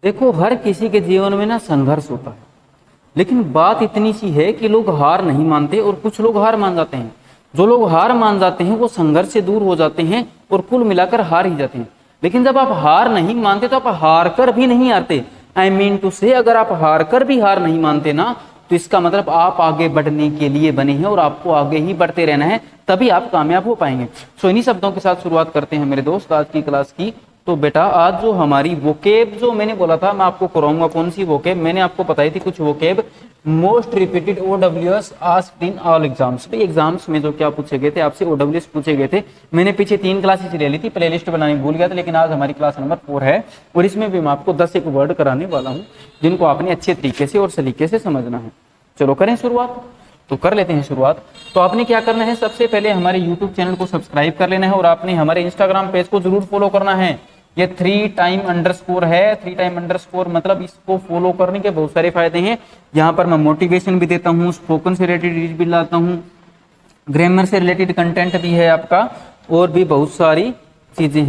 देखो, हर किसी के जीवन में ना संघर्ष होता है, लेकिन बात इतनी सी है कि लोग हार नहीं मानते और कुछ लोग हार मान जाते हैं। जो लोग हार मान जाते हैं वो संघर्ष से दूर हो जाते हैं और कुल मिलाकर हार ही जाते हैं। लेकिन जब आप हार नहीं मानते तो आप हार कर भी नहीं आते। आई मीन टू से, अगर आप हार कर भी हार नहीं मानते ना, तो इसका मतलब आप आगे बढ़ने के लिए बने हैं और आपको आगे ही बढ़ते रहना है, तभी आप कामयाब हो पाएंगे। सो इन्हीं शब्दों के साथ शुरुआत करते हैं मेरे दोस्त आज की क्लास की। तो बेटा, आज जो हमारी वोकेब जो मैंने बोला था, मैं आपको कराऊंगा कौन सी वोकेब, मैंने आपको बताई थी कुछ vocab, most repeated OWS asked in all exams. भाई एग्जाम्स में जो क्या पूछे गए थे आपसे, OWS पूछे गए थे। मैंने पीछे 3 क्लासेस ले ली थी, प्लेलिस्ट बनानी भूल गया था, लेकिन आज हमारी क्लास नंबर 4 है और इसमें भी मैं आपको 10 एक वर्ड कराने वाला हूँ जिनको आपने अच्छे तरीके से और सलीके से समझना है। चलो करें शुरुआत, तो कर लेते हैं शुरुआत। तो आपने क्या करना है, सबसे पहले हमारे YouTube चैनल को सब्सक्राइब कर लेना है और आपने हमारे Instagram पेज को जरूर फॉलो करना है। ये 3time_ है, 3time_ मतलब इसको फॉलो करने के बहुत सारे फायदे हैं। यहाँ पर मैं मोटिवेशन भी देता हूँ, स्पोकन से रिलेटेड भी लाता हूँ, ग्रामर से रिलेटेड कंटेंट भी है आपका, और भी बहुत सारी चीजें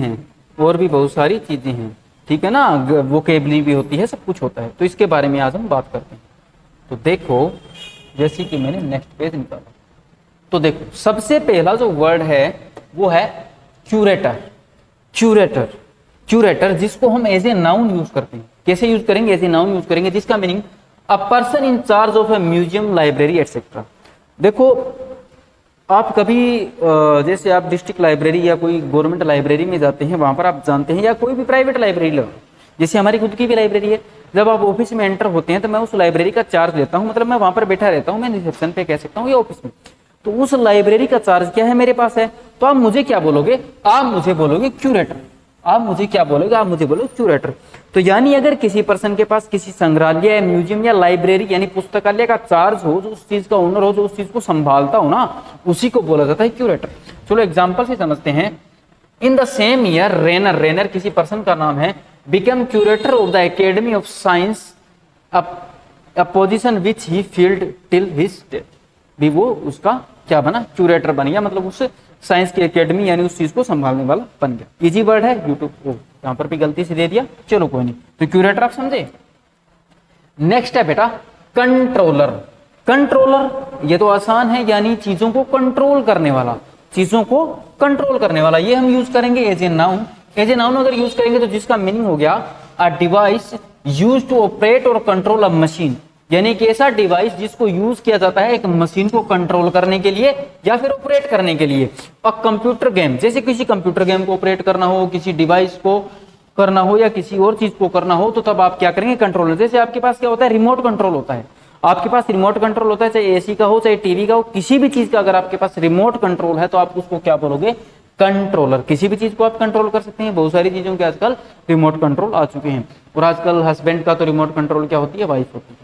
हैं, ठीक है ना। वोकेबुलरी भी होती है, सब कुछ होता है। तो इसके बारे में आज हम बात करते हैं। तो देखो, जैसे कि मैंने नेक्स्ट पेज निकाला, तो देखो सबसे पहला जो वर्ड है वो है क्यूरेटर, जिसको हम एज ए नाउन यूज करते हैं। कैसे यूज करेंगे? एज ए नाउन यूज करेंगे, जिसका meaning a person in charge of A museum, library etcetera. देखो, आप कभी जैसे आप डिस्ट्रिक्ट लाइब्रेरी या कोई गवर्नमेंट लाइब्रेरी में जाते हैं, वहां पर आप जानते हैं, या कोई भी प्राइवेट लाइब्रेरी लो, जैसे हमारी खुद की भी लाइब्रेरी है, जब आप ऑफिस में एंटर होते हैं तो मैं उस लाइब्रेरी का चार्ज लेता हूं, मतलब मैं वहां पर बैठा रहता हूं, मैं रिसेप्शन पे कह सकता हूं या ऑफिस में। तो उस लाइब्रेरी का चार्ज क्या है, मेरे पास है। तो आप मुझे क्या बोलोगे? आप मुझे बोलोगे क्यूरेटर। आप मुझे क्या बोलोगे? आप मुझे बोलोगे क्यूरेटर। तो यानी अगर किसी पर्सन के पास किसी संग्रहालय, म्यूजियम या लाइब्रेरी यानी पुस्तकालय का चार्ज हो, जो उस चीज का ओनर हो, जो उस चीज को संभालता हो ना, उसी को बोला जाता है क्यूरेटर। चलो एग्जाम्पल से समझते हैं। इन द सेम ईयर रेनर किसी पर्सन का नाम है, become curator of the academy of science, a position which he field till his death. भी वो उसका क्या बना? क्यूरेटर बन गया, मतलब उस साइंस की एकेडमी यानी उस चीज को संभालने वाला बन गया। इजी वर्ड है, यूट्यूब को यहाँ पर भी गलती से दे दिया, चलो कोई नहीं। तो क्यूरेटर आप समझे। नेक्स्ट है बेटा कंट्रोलर। ये तो आसान है, यानी चीजों को कंट्रोल करने वाला, ये हम यूज करेंगे as a noun. As a noun अगर यूज करेंगे तो जिसका मीनिंग हो गया a device use to operate or control a machine, यानी कि ऐसा डिवाइस जिसको यूज किया जाता है एक मशीन को कंट्रोल करने के लिए या फिर ऑपरेट करने के लिए। और कंप्यूटर गेम, जैसे किसी कंप्यूटर गेम को ऑपरेट करना हो, किसी डिवाइस को करना हो या किसी और चीज को करना हो, तो तब आप क्या करेंगे? कंट्रोलर। जैसे आपके पास क्या होता है? रिमोट कंट्रोल होता है। आपके पास रिमोट कंट्रोल होता है, चाहे एसी का हो, चाहे टीवी का हो, किसी भी चीज का अगर आपके पास रिमोट कंट्रोल है तो आप उसको क्या बोलोगे? कंट्रोलर। किसी भी चीज को आप कंट्रोल कर सकते हैं। बहुत सारी चीजों के आजकल रिमोट कंट्रोल आ चुके हैं, और आजकल हस्बैंड का तो रिमोट कंट्रोल क्या होती है? वाइफ होती है,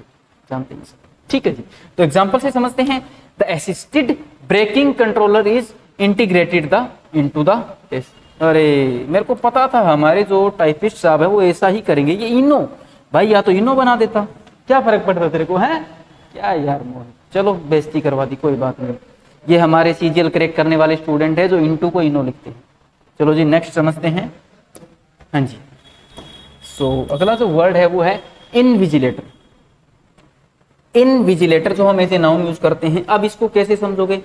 जानते हैं। ठीक है जी। तो एग्जांपल से समझते हैं। The assisted braking controller is integrated into the test. अरे मेरे को पता था हमारे जो टाइपिस्ट साहब है वो ऐसा ही करेंगे। ये इनो भाई, या तो इनो बना देता, क्या फर्क पड़ता तेरे को है क्या यार मोहन। चलो बेइज्जती करवा दी, कोई बात नहीं। ये हमारे सीजीएल क्रैक करने वाले स्टूडेंट है जो इंटू को इनो लिखते हैं। चलो जी नेक्स्ट समझते हैं। हाँ जी, सो अगला जो वर्ड है वो है इनविजिलेटर। इनविजिलेटर जो हम ऐसे नाउन यूज करते हैं। अब इसको कैसे समझोगे?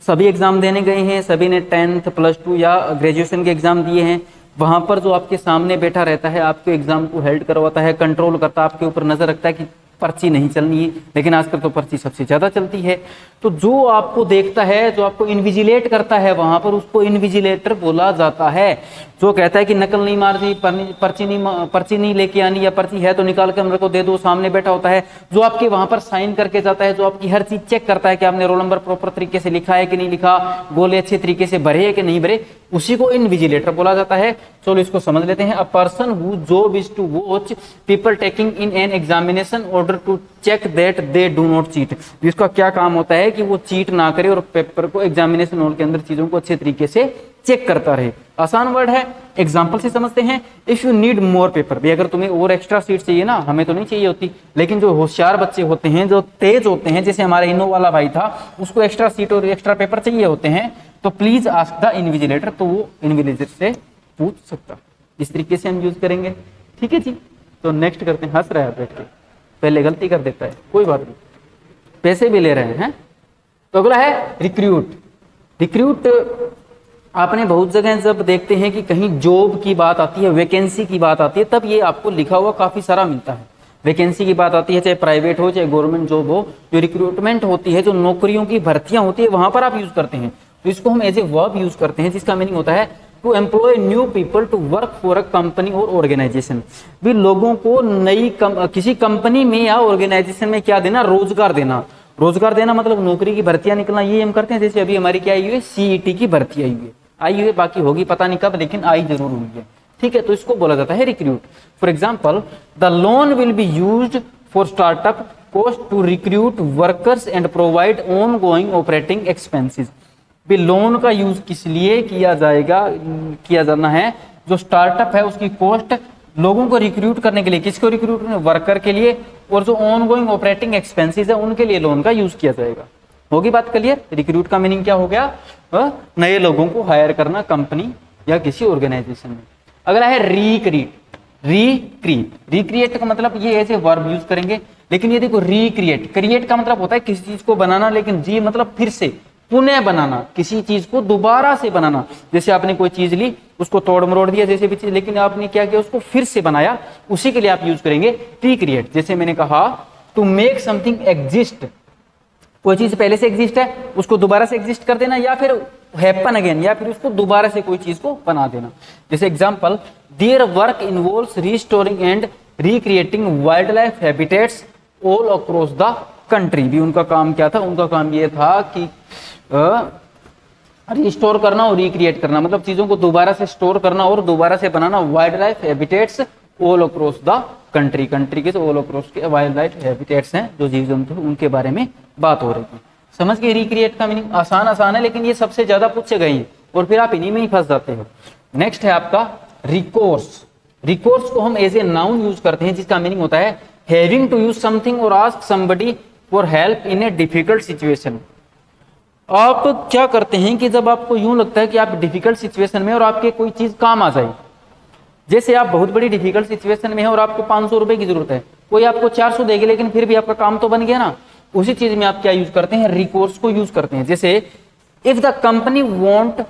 सभी एग्जाम देने गए हैं, सभी ने 10th +2 या ग्रेजुएशन के एग्जाम दिए हैं। वहां पर जो आपके सामने बैठा रहता है, आपके एग्जाम को हेल्ड करवाता है, कंट्रोल करता है, आपके ऊपर नजर रखता है कि पर्ची नहीं चलनी है, लेकिन आजकल तो पर्ची सबसे ज्यादा चलती है। तो जो आपको देखता है, जो आपको इन्विजिलेट करता है वहां पर, उसको इन्विजिलेटर बोला जाता है। जो कहता है कि नकल नहीं मारनी, पर्ची नहीं लेके आनी, या पर्ची है तो निकाल के मेरे को दे दो, सामने बैठा होता है। जो आपके वहां पर साइन करके जाता है, जो आपकी हर चीज चेक करता है कि आपने रोल नंबर प्रॉपर तरीके से लिखा है कि नहीं लिखा, गोले अच्छे तरीके से भरे है कि नहीं भरे, उसी को इन्विजिलेटर बोला जाता है। चलो इसको समझ लेते हैं। A person who job is to watch people taking in an examination order to check that they do not cheat. जिसका क्या काम होता है कि वो चीट ना करे और पेपर को, एग्जामिनेशन हॉल के अंदर चीजों को अच्छे तरीके से चेक करता रहे। आसान वर्ड है, एग्जाम्पल से समझते हैं। If you need more paper, भी अगर तुम्हें और एक्स्ट्रा सीट चाहिए ना, हमें तो नहीं चाहिए होती, लेकिन जो होशियार बच्चे होते हैं, जो तेज होते हैं, जैसे हमारा इनो वाला भाई था, उसको एक्स्ट्रा सीट और एक्स्ट्रा पेपर चाहिए होते हैं, तो प्लीज आस्क द इन्विजिलेटर। तो वो इन्विजिलेटर से पूछ सकता। इस तरीके से हम यूज करेंगे। ठीक है जी। तो नेक्स्ट करते हैं, हंस रहा है बैठ के, पहले गलती कर देता है, कोई बात नहीं, पैसे भी ले रहे हैं। तो अगला है रिक्रूट। रिक्रूट आपने बहुत जगह जब देखते हैं कि कहीं जॉब की बात आती है, वैकेंसी की बात आती है, तब ये आपको लिखा हुआ काफी सारा मिलता है। वैकेंसी की बात आती है, चाहे प्राइवेट हो चाहे गवर्नमेंट जॉब हो, जो रिक्रूटमेंट होती है, जो नौकरियों की भर्तियां होती है, वहां पर आप यूज करते हैं। तो इसको हम एज ए वर्ब यूज करते हैं, जिसका मीनिंग होता है to employ new people to work for a company or organisation. भी लोगों को किसी कंपनी में या ऑर्गेनाइजेशन में क्या देना, रोजगार देना। रोजगार देना मतलब नौकरी की भर्तियां निकलना, ये हम करते हैं। जैसे अभी हमारी क्या आई हुई है, सीईटी की भर्ती आई हुई है, बाकी होगी पता नहीं कब, लेकिन आई जरूर हुई है, ठीक है। तो इसको बोला जाता है recruit. For example, the loan will be used for startup cost to recruit workers and provide ongoing operating expenses. भी लोन का यूज किस लिए किया जाना है, जो स्टार्टअप है उसकी कॉस्ट लोगों को रिक्रूट करने के लिए, किसको रिक्रूट करने, वर्कर के लिए, और जो ऑन गोइंग ऑपरेटिंग एक्सपेंसेस है उनके लिए लोन का यूज किया जाएगा। होगी बात क्लियर। रिक्रूट का मीनिंग क्या हो गया, नए लोगों को हायर करना कंपनी या किसी ऑर्गेनाइजेशन में। अगला है रिक्रिएट। रिक्रिएट का मतलब ये ऐसे वर्ब यूज करेंगे, लेकिन ये देखो रिक्रिएट, क्रिएट का मतलब होता है किसी चीज को बनाना, लेकिन जी मतलब फिर से, पुनः बनाना, किसी चीज को दोबारा से बनाना। जैसे आपने कोई चीज ली, उसको तोड़ मरोड़ दिया जैसे भी चीज, लेकिन आपने क्या किया, उसको फिर से बनाया, उसी के लिए आप यूज करेंगे रिक्रिएट। जैसे मैंने कहा टू मेक समथिंग एग्जिस्ट, कोई चीज पहले से एग्जिस्ट है उसको दोबारा से एग्जिस्ट कर देना, या फिर हैपन अगेन, या फिर उसको दोबारा से कोई चीज को बना देना। जैसे example, their work involves restoring and recreating wild life habitats all across the country. भी उनका काम क्या था, उनका काम ये था कि रिस्टोर करना और रिक्रिएट करना, मतलब चीजों को दोबारा से स्टोर करना और दोबारा से बनाना। Wildlife habitats all across the country, country के ऑल अक्रॉस के वाइल्ड लाइफ हैबिटेट्स हैं, जो जीव जंतु उनके बारे में बात हो रही है। समझ गए। रिक्रिएट का मीनिंग आसान है, लेकिन ये सबसे ज्यादा पूछे गए हैं और फिर आप इन्हीं में ही फंस जाते हो। नेक्स्ट है आपका रिकोर्स। रिकोर्स को हम एज ए नाउन यूज करते हैं, जिसका मीनिंग होता है हैविंग टू यूज समथिंग और ask somebody for help in a difficult situation. आप क्या करते हैं कि जब आपको यूं लगता है कि आप डिफिकल्ट सिचुएशन में और आपके कोई चीज काम आ जाए, जैसे आप बहुत बड़ी डिफिकल्ट सिचुएशन में है और आपको 500 रुपए की जरूरत है, कोई आपको 400 देगा, लेकिन फिर भी आपका काम तो बन गया ना, उसी चीज में आप क्या यूज करते हैं, रिकोर्स को यूज करते हैं। जैसे if the company won't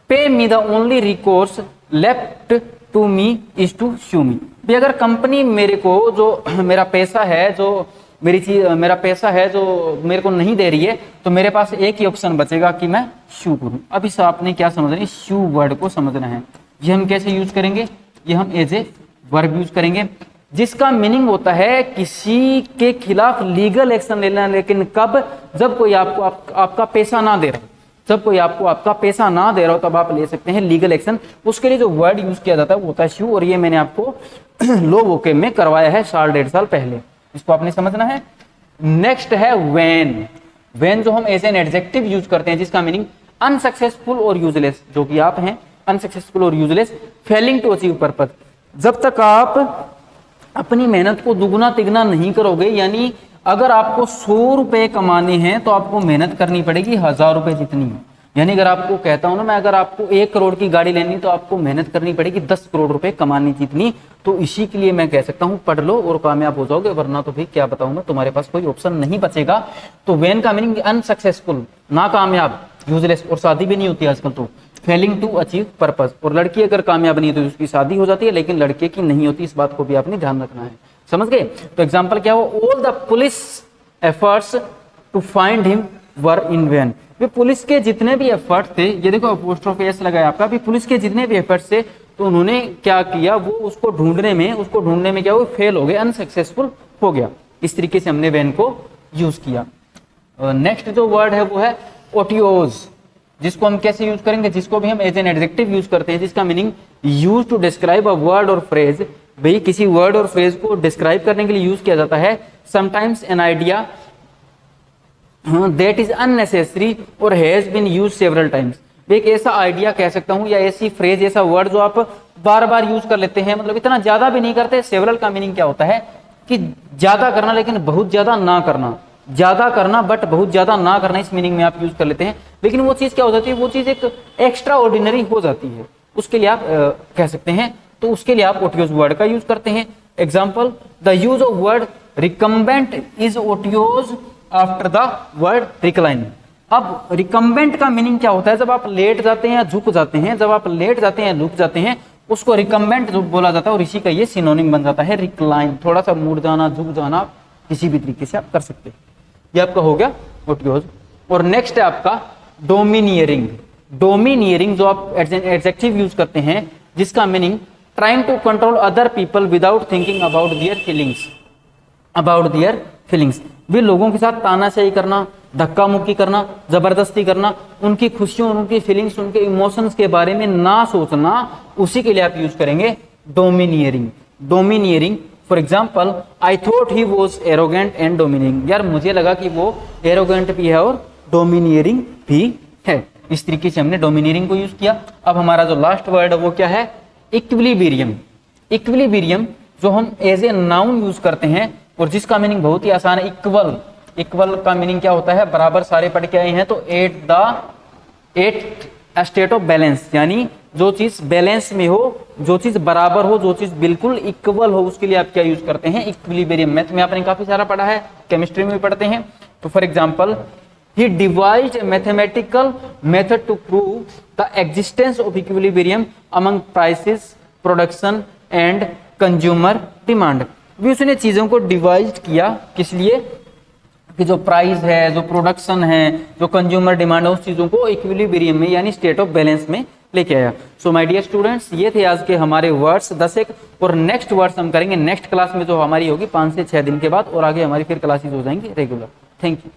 pay me the only recourse left to me is to sue me. भी अगर कंपनी मेरे को जो मेरा पैसा है, जो मेरा पैसा है जो मेरे को नहीं दे रही है, तो मेरे पास एक ही ऑप्शन बचेगा कि मैं शू करूं। अब इस आपने क्या समझना है, शू वर्ड को समझना है। ये हम कैसे यूज करेंगे, ये हम एज ए वर्ब यूज करेंगे, जिसका मीनिंग होता है किसी के खिलाफ लीगल एक्शन लेना। लेकिन कब, जब कोई आपको आपका पैसा ना दे रहा हो, जब कोई आपको आपका पैसा ना दे रहा हो, तब आप ले सकते हैं लीगल एक्शन। उसके लिए जो वर्ड यूज किया जाता है वो होता है शू, और ये मैंने आपको लो वोके में करवाया है 1.5 साल पहले, इसको आपने समझना है। नेक्स्ट है व्हेन। व्हेन जो हम एज एन एडजेक्टिव यूज करते हैं, जिसका मीनिंग अनसक्सेसफुल और यूजलेस, जो कि आप हैं अनसक्सेसफुल और useless, failing to achieve purpose. जब तक आप अपनी मेहनत को दुगना तिगना नहीं करोगे, यानी अगर आपको 100 रुपए कमाने हैं तो आपको मेहनत करनी पड़ेगी 1000 रुपए जितनी। यानी अगर आपको कहता हूं ना मैं, अगर आपको 1 करोड़ की गाड़ी लेनी तो आपको मेहनत करनी पड़ेगी 10 करोड़ रुपए कमाने जितनी। तो इसी के लिए मैं कह सकता हूं पढ़ लो और कामयाब हो जाओगे, वरना तो फिर क्या बताऊं मैं, तुम्हारे पास कोई ऑप्शन नहीं बचेगा। तो व्हेन का मीनिंग अनसक्सेसफुल, नाकामयाब, यूजलेस, और शादी भी नहीं होती आजकल तो, फेलिंग टू अचीव पर्पस। और लड़की अगर कामयाब नहीं है तो उसकी शादी हो जाती है, लेकिन लड़के की नहीं होती, इस बात को भी आपने ध्यान रखना है। समझ गए। तो एग्जाम्पल क्या हो, all the police efforts to find him were in vain. वे पुलिस के जितने भी एफर्ट थे, ये देखो अपोस्ट्रोफी एस लगाया आपका, भी पुलिस के जितने भी एफर्ट्स थे, तो उन्होंने क्या किया, वो उसको ढूंढने में क्या, वो फेल हो गए, अनसक्सेसफुल हो गया। इस तरीके से हमने वैन को यूज किया। नेक्स्ट जो वर्ड है वो है ओटियोज, जिसको हम कैसे यूज करेंगे, जिसको भी हम एज एन एडजेक्टिव यूज करते हैं, जिसका meaning use to describe a word or phrase. भाई किसी वर्ड और फ्रेज को डिस्क्राइब करने के लिए यूज किया जाता है। Sometimes an idea that is unnecessary और has been use several times. एक ऐसा आइडिया कह सकता हूं, या ऐसी फ्रेज, ऐसा वर्ड जो आप बार बार यूज कर लेते हैं, मतलब इतना ज्यादा भी नहीं करते। सेवरल का मीनिंग क्या होता है कि ज्यादा करना लेकिन बहुत ज्यादा ना करना, ज्यादा करना बट बहुत ज्यादा ना करना, इस मीनिंग में आप यूज कर लेते हैं। लेकिन वो चीज क्या हो जाती है, वो चीज एक एक्स्ट्रा ऑर्डिनरी हो जाती है, उसके लिए आप कह सकते हैं। तो उसके लिए आप ओटियोज वर्ड का यूज करते हैं। Example, the use of word recumbent is otiose after the word recline. अब रिकम्बेंट का मीनिंग क्या होता है? जब आप लेट जाते हैं या झुक जाते हैं, जब आप लेट जाते हैं या झुक जाते हैं उसको रिकम्बेंट बोला जाता है, और इसी का ये सिनोनिम बन जाता है रिक्लाइन। थोड़ा सा मुड़ जाना, झुक जाना, किसी भी तरीके से आप कर सकते हैं। ये आपका हो गया ओटियोज। और नेक्स्ट है आपका डोमिनियरिंग। डोमिनियरिंग जो आप एडजेक्टिव यूज करते हैं जिसका meaning trying to control other people without thinking about their feelings. भी लोगों के साथ तानाशाही करना, धक्का मुक्की करना, जबरदस्ती करना, उनकी खुशियों, उनकी फीलिंग्स, उनके इमोशंस के बारे में ना सोचना, उसी के लिए आप यूज करेंगे domineering. Domineering for example, I thought he was arrogant and domineering. यार मुझे लगा कि वो एरोगेंट भी है और डोमिनियरिंग भी है। इस तरीके से हमने डोमिनियरिंग को यूज किया। अब हमारा जो लास्ट वर्ड है वो क्या है? इक्विलिब्रियम। इक्विलिब्रियम जो हम एज ए नाउन यूज करते हैं और जिसका मीनिंग बहुत ही आसान है, इक्वल। इक्वल का मीनिंग क्या होता है? बराबर, सारे पढ़ के आए हैं तो एट स्टेट ऑफ बैलेंस, यानी जो चीज बैलेंस में हो, जो चीज बराबर हो, जो चीज बिल्कुल इक्वल हो, उसके लिए आप क्या यूज करते हैं? इक्विलिब्रियम। मैथ में आपने काफी सारा पढ़ा है, केमिस्ट्री में भी पढ़ते हैं। तो for example, he devised a mathematical method to prove the existence of equilibrium among prices, production and consumer demand। भी उसने चीजों को डिवाइज किया, किस लिए? कि जो प्राइस है, जो प्रोडक्शन है, जो कंज्यूमर डिमांड है, उस चीजों को इक्विलिब्रियम में यानी स्टेट ऑफ बैलेंस में लेके आया। सो माय डियर स्टूडेंट्स, ये थे आज के हमारे वर्ड्स 10 एक, और नेक्स्ट वर्ड्स हम करेंगे नेक्स्ट क्लास में जो हमारी होगी 5 से 6 दिन के बाद, और आगे हमारी फिर क्लासेस हो जाएंगी रेगुलर। Thank you.